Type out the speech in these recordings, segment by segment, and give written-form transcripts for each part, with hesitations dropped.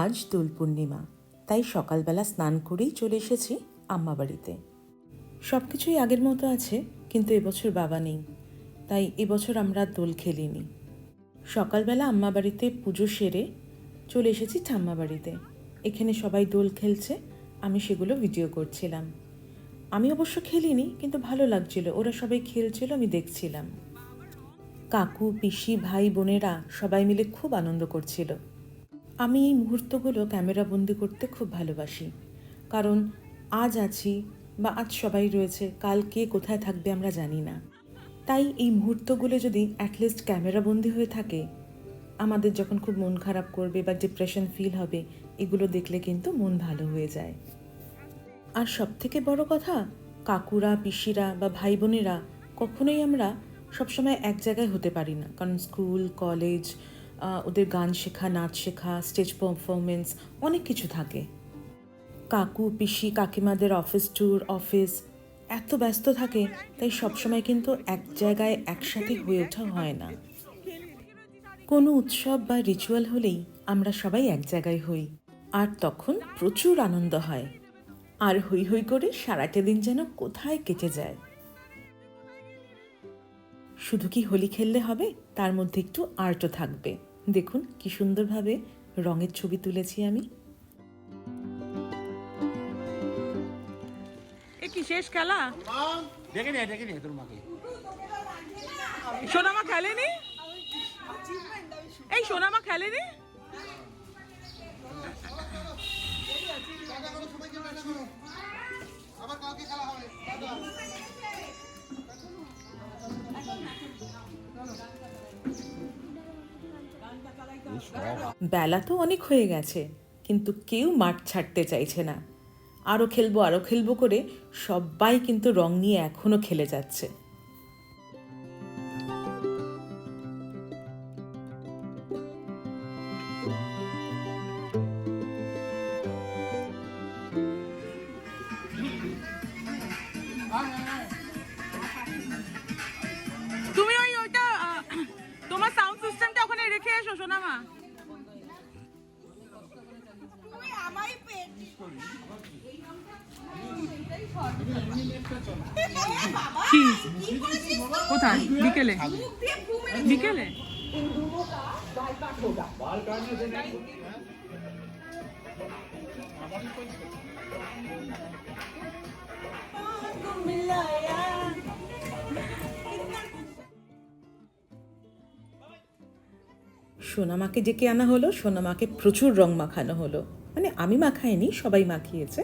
আজ দোল পূর্ণিমা, তাই সকালবেলা স্নান করেই চলে এসেছি আম্মা বাড়িতে। সব কিছুই আগের মতো আছে, কিন্তু এবছর বাবা নেই, তাই এবছর আমরা দোল খেলিনি। সকালবেলা আম্মা বাড়িতে পুজো সেরে চলে এসেছি ঠাম্মা বাড়িতে। এখানে সবাই দোল খেলছে, আমি সেগুলো ভিডিও করছিলাম। আমি অবশ্য খেলিনি, কিন্তু ভালো লাগছিল, ওরা সবাই খেলছিল, আমি দেখছিলাম। কাকু, পিসি, ভাই বোনেরা সবাই মিলে খুব আনন্দ করছিল। আমি এই মুহূর্তগুলো ক্যামেরা বন্দি করতে খুব ভালোবাসি, কারণ আজ আছি বা আজ সবাই রয়েছে, কাল কে কোথায় থাকবে আমরা জানি না। তাই এই মুহূর্তগুলো যদি অ্যাটলিস্ট ক্যামেরা বন্দি হয়ে থাকে, আমাদের যখন খুব মন খারাপ করবে বা ডিপ্রেশন ফিল হবে, এগুলো দেখলে কিন্তু মন ভালো হয়ে যায়। আর সবথেকে বড় কথা, কাকুরা, পিসিরা বা ভাই বোনেরা কখনোই আমরা সবসময় এক জায়গায় হতে পারি না, কারণ স্কুল, কলেজ, ওদের গান শেখা, নাচ শেখা, স্টেজ পারফরমেন্স, অনেক কিছু থাকে। কাকু, পিসি, কাকিমাদের অফিস ট্যুর, অফিস এত ব্যস্ত থাকে, তাই সবসময় কিন্তু এক জায়গায় একসাথে হয়ে ওঠা হয় না। কোনো উৎসব বা রিচুয়াল হলেই আমরা সবাই এক জায়গায় হই, আর তখন প্রচুর আনন্দ হয়, আর হই হই করে সারাটা দিন যেন কোথায় কেটে যায়। শুধু কি হোলি খেললে হবে, তার মধ্যে একটু আর্টও থাকবে। দেখুন কি সুন্দরভাবে রঙের ছবি তুলেছি আমি। এ কি শেষ খেলা? দেখে নে তোর মাকে। সোনামা খেলেনি? এই সোনামা খেলেনি? বেলা তো অনেক হয়ে গেছে, কিন্তু কেউ মাঠ ছাড়তে চাইছে না। আরও খেলবো করে সবাই কিন্তু রং নিয়ে এখনো খেলে যাচ্ছে। তুমি ওইটা তোমার সাউন্ড সিস্টেমটা ওখানে রেখে এসো সোনামা। কি কোথায়? বিকেলে বিকেলে সোনামাকে ডেকে আনা হলো, সোনামাকে প্রচুর রং মাখানো হলো, মানে আমি মাখাইনি, সবাই মাখিয়েছে।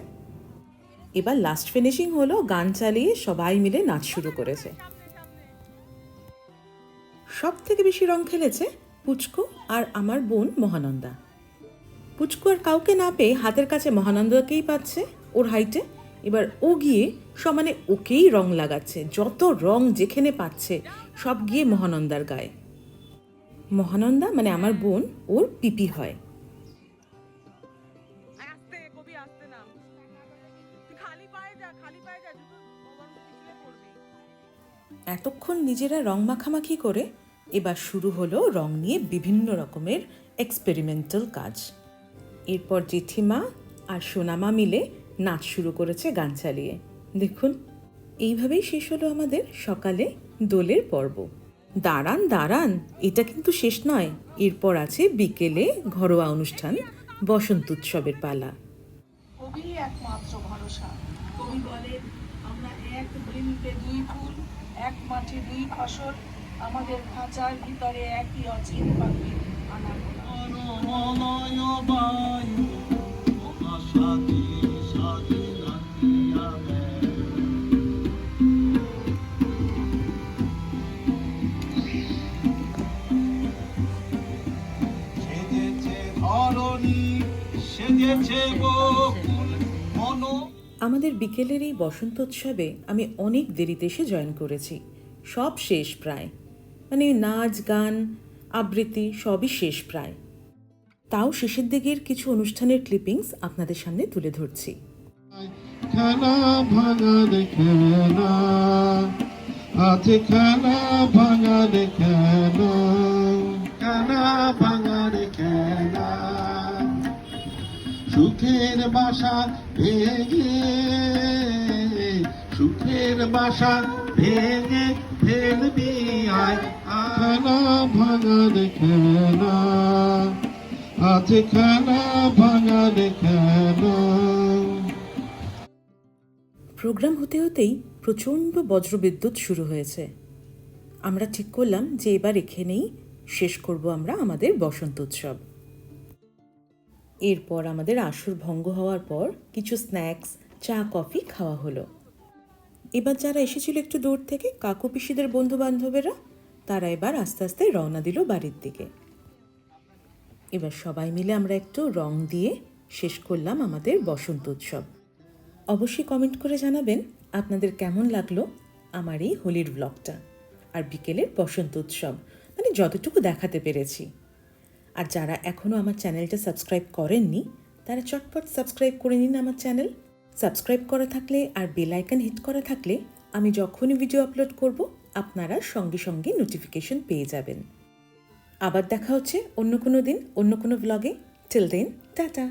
এবার লাস্ট ফিনিশিং হলো, গান চালিয়ে সবাই মিলে নাচ শুরু করেছে। সব থেকে বেশি রং খেলেছে পুচকু আর আমার বোন মহানন্দা। পুচকু আর কাউকে না পেয়ে হাতের কাছে মহানন্দাকেই পাচ্ছে ওর হাইটে। এবার ও গিয়ে সমানে ওকেই রং লাগাচ্ছে, যত রং যেখানে পাচ্ছে সব গিয়ে মহানন্দার গায়ে। মহানন্দা মানে আমার বোন, ওর পিপি হয়। এতক্ষণ নিজেরা রং মাখামাখি করে এবার শুরু হলো রং নিয়ে বিভিন্ন রকমের এক্সপেরিমেন্টাল কাজ। এরপর জেঠিমা আর সোনামা মিলে নাচ শুরু করেছে গান চালিয়ে। দেখুন, এইভাবেই শেষ হলো আমাদের সকালে দোলের পর্ব। দাঁড়ান, এটা কিন্তু শেষ নয়, এরপর আছে বিকেলে ঘরোয়া অনুষ্ঠান, বসন্ত উৎসবের পালা। কবি একমাত্র ভরসা। কবি বলেন, আমরা এক বৃন্তে দুই ফুল, এক মাঠে দুই ফসল, আমাদের খাঁচার ভিতরে একই অচিন পাখি আমাদের বিকেলের এই বসন্ত উৎসবে আমি অনেক দেরিতে এসে জয়েন করেছি। সব শেষ প্রায়, মানে নাচ, গান, আবৃত্তি সবই শেষ প্রায়। তাও শেষের দিকের কিছু অনুষ্ঠানের ক্লিপিংস আপনাদের সামনে তুলে ধরছি। খেলা ভাঙারে খেলা, আজ খেলা ভাঙারে খেলা, খেলা ভাঙারে খেলা। সুখের বাসা ভেঙে, সুখের বাসা ভেঙে ফেলবি আয়, খানা ভাঙা দেখে না, আজ খানা ভাঙা দেখে না। প্রোগ্রাম হতে হতেই প্রচণ্ড বজ্রবিদ্যুৎ শুরু হয়েছে। আমরা ঠিক করলাম যে এবার এখানেই শেষ করব আমরা আমাদের বসন্ত উৎসব। এরপর আমাদের আসর ভঙ্গ হওয়ার পর কিছু স্ন্যাক্স, চা, কফি খাওয়া হলো। এবার যারা এসেছিল একটু দূর থেকে, কাকু পিসিদের বন্ধু বান্ধবেরা, তারা এবার আস্তে আস্তে রওনা দিল বাড়ির দিকে। এবার সবাই মিলে আমরা একটু রং দিয়ে শেষ করলাম আমাদের বসন্ত উৎসব। অবশ্যই কমেন্ট করে জানাবেন আপনাদের কেমন লাগলো আমার এই হোলির ব্লগটা আর বিকেলের বসন্ত উৎসব, মানে যতটুকু দেখাতে পেরেছি। আর যারা এখনও আমার চ্যানেলটা সাবস্ক্রাইব করেননি তারা চটপট সাবস্ক্রাইব করে নিন আমার চ্যানেল। সাবস্ক্রাইব করা থাকলে আর বেল আইকন হিট করা থাকলে আমি যখনই ভিডিও আপলোড করব আপনারা সঙ্গে সঙ্গে নোটিফিকেশন পেয়ে যাবেন। আবার দেখা হচ্ছে অন্য কোনো দিন অন্য কোনো ব্লগে। Till then, tata.